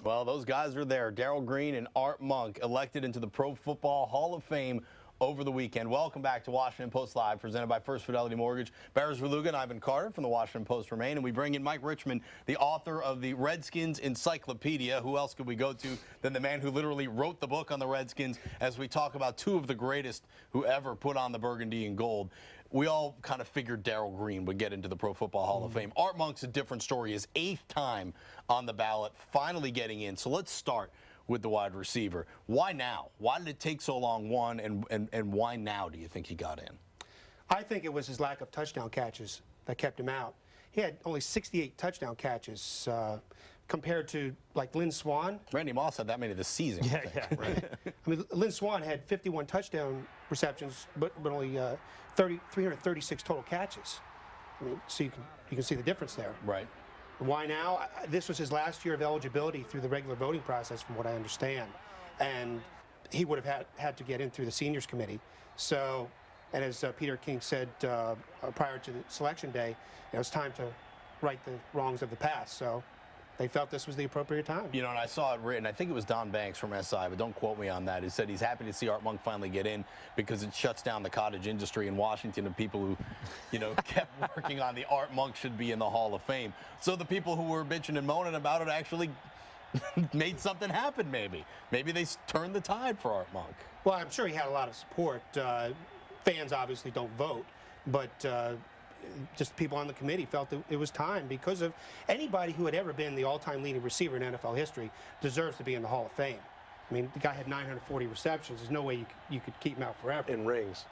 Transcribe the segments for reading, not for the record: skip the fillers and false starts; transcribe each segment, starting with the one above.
Well, those guys are there. Darrell Green and Art Monk elected into the Pro Football Hall of Fame over the weekend. Welcome back to Washington Post Live, presented by First Fidelity Mortgage. Svrluga and Ivan Carter from the Washington Post remain, and we bring in Mike Richman, the author of the Redskins Encyclopedia. Who else could we go to than the man who literally wrote the book on the Redskins, as we talk about two of the greatest who ever put on the burgundy and gold. We all kind of figured Darrell Green would get into the Pro Football Hall of Fame. Art Monk's a different story. His 8th time on the ballot, finally getting in. So let's start with the wide receiver. Why now? Why did it take so long, one, and why now do you think he got in? I think it was his lack of touchdown catches that kept him out. He had only 68 touchdown catches compared to, like, Lynn Swann. Randy Moss had that many this season. Yeah. Right. I mean, Lynn Swann had 51 touchdown receptions, but only 336 total catches. I mean, so you can see the difference there. Right. Why now? This was his last year of eligibility through the regular voting process, from what I understand, and he would have had to get in through the seniors committee. So, and as Peter King said prior to the selection day, it was time to right the wrongs of the past. So they felt this was the appropriate time. You know, and I saw it written, I think it was Don Banks from SI, but don't quote me on that. He said he's happy to see Art Monk finally get in because it shuts down the cottage industry in Washington of people who, you know, kept working on the Art Monk should be in the Hall of Fame. So the people who were bitching and moaning about it actually made something happen, maybe. Maybe they turned the tide for Art Monk. Well, I'm sure he had a lot of support. Fans obviously don't vote, but just people on the committee felt that it was time, because of anybody who had ever been the all-time leading receiver in NFL history deserves to be in the Hall of Fame. I mean, the guy had 940 receptions. There's no way you could keep him out forever. In rings.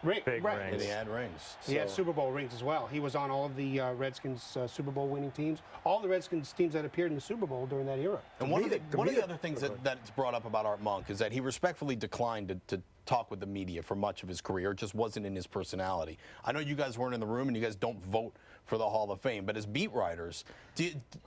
Big Rings. right. And he had rings. He had Super Bowl rings as well. He was on all of the Redskins Super Bowl winning teams, all the Redskins teams that appeared in the Super Bowl during that era. And one of the other things that's brought up about Art Monk is that he respectfully declined to talk with the media for much of his career. It just wasn't in his personality. I know you guys weren't in the room and you guys don't vote for the Hall of Fame, but as beat writers,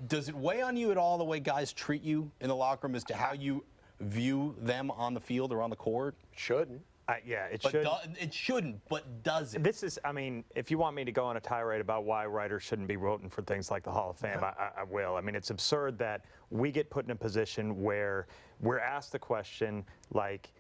does it weigh on you at all the way guys treat you in the locker room as to how you view them on the field or on the court? It shouldn't. Yeah, it shouldn't. It shouldn't, but does it? This is, I mean, if you want me to go on a tirade about why writers shouldn't be voting for things like the Hall of Fame, I will. I mean, it's absurd that we get put in a position where we're asked the question, like,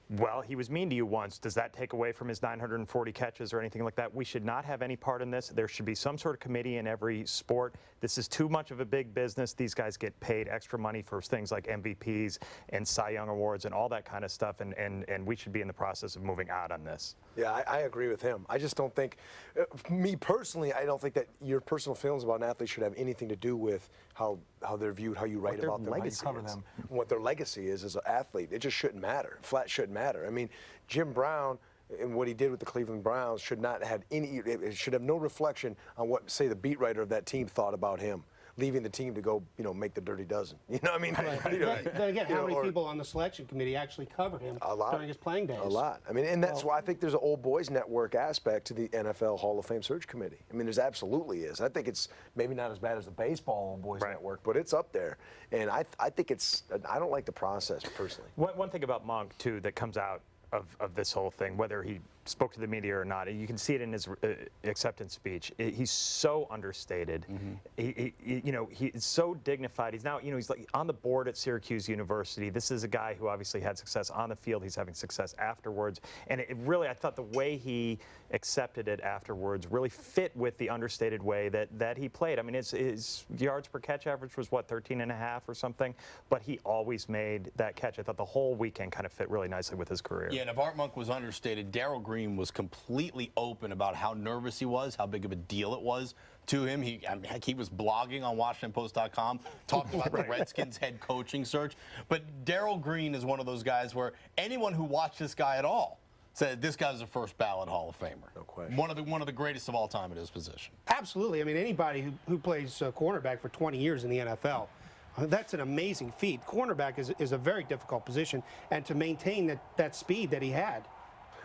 well, he was mean to you once. Does that take away from his 940 catches or anything like that? We should not have any part in this. There should be some sort of committee in every sport. This is too much of a big business. These guys get paid extra money for things like MVPs and Cy Young Awards and all that kind of stuff, and we should be in the process of moving out on this. Yeah, I agree with him. I just don't think, me personally, I don't think that your personal feelings about an athlete should have anything to do with how they're viewed, how you write about them, how you cover them, what their legacy is as an athlete. It just shouldn't matter. Flat shouldn't matter. I mean, Jim Brown and what he did with the Cleveland Browns should not have any, it should have no reflection on what, say, the beat writer of that team thought about him, leaving the team to go, you know, make the dirty dozen. You know what I mean? Right. You know, then again, how many people on the selection committee actually covered him during his playing days? A lot. I mean, and that's why I think there's an old boys network aspect to the NFL Hall of Fame search committee. I mean, there's absolutely is. I think it's maybe not as bad as the baseball old boys network, but it's up there. And I think it's, I don't like the process personally. One thing about Monk, too, that comes out of this whole thing, whether he spoke to the media or not, you can see it in his acceptance speech. He's so understated. You know, he's so dignified. He's now, you know, he's like on the board at Syracuse University. This is a guy who obviously had success on the field. He's having success afterwards. And it really, I thought the way he accepted it afterwards really fit with the understated way that he played. I mean, his yards per catch average was, what, 13.5 or something? But he always made that catch. I thought the whole weekend kind of fit really nicely with his career. Yeah, and if Art Monk was understated, Darrell Green was completely open about how nervous he was, how big of a deal it was to him. He was blogging on WashingtonPost.com, talking about the Redskins head coaching search. But Darrell Green is one of those guys where anyone who watched this guy at all said this guy's a first-ballot Hall of Famer. No question. One of the greatest of all time at his position. Absolutely. I mean, anybody who plays cornerback for 20 years in the NFL, that's an amazing feat. Cornerback is a very difficult position, and to maintain that speed that he had.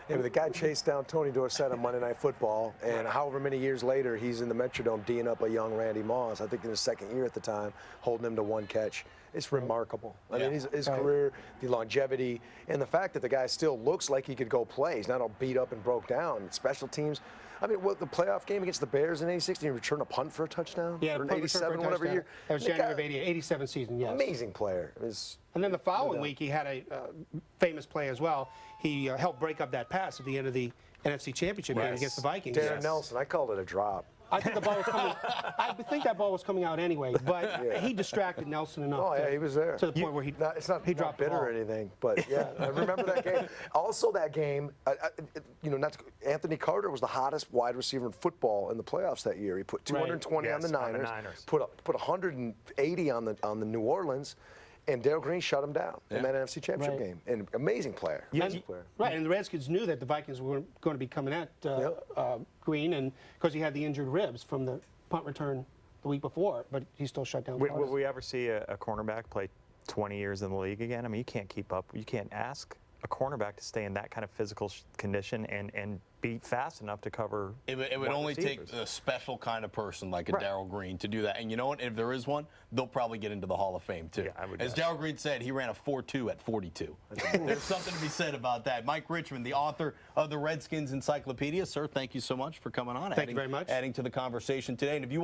Yeah, but the guy chased down Tony Dorsett on Monday Night Football, and however many years later, he's in the Metrodome D'ing up a young Randy Moss. I think in his second year at the time, holding him to one catch. It's remarkable. I Yeah. mean, his career, the longevity, and the fact that the guy still looks like he could go play. He's not all beat up and broke down. Special teams. I mean, what the playoff game against the Bears in '86, and he returned a punt for a touchdown? Yeah, or in punt return for a '87, whatever touchdown. year. That was The January guy- of '87 season, yes. Amazing player. And then the following week, he had a famous play as well. He helped break up that pass at the end of the NFC Championship game against the Vikings. Darren Nelson, I called it a drop. I think the ball was coming. I think that ball was coming out anyway, but he distracted Nelson enough. Oh, yeah, he was there. To the point where It's not he dropped the bitter ball. or anything, but yeah, I remember that game. Also, that game, Anthony Carter was the hottest wide receiver in football in the playoffs that year. He put 220 on the Yes, on the Niners, Niners. put 180 on the New Orleans, and Darrell Green shut him down in that NFC Championship game. And amazing player. Amazing player. Right, and the Redskins knew that the Vikings were going to be coming at Green, and because he had the injured ribs from the punt return the week before, but he still shut down. Will we ever see a cornerback play 20 years in the league again? I mean, you can't keep up. You can't ask a cornerback to stay in that kind of physical condition and be fast enough to cover. It would only take a special kind of person like a Darrell Green to do that. And you know what? If there is one, they'll probably get into the Hall of Fame, too. Yeah, I would As guess. Darrell Green said, he ran a 4.2 at 42. There's something to be said about that. Mike Richman, the author of the Redskins Encyclopedia. Sir, thank you so much for coming on. Thank you very much. Adding to the conversation today. And if you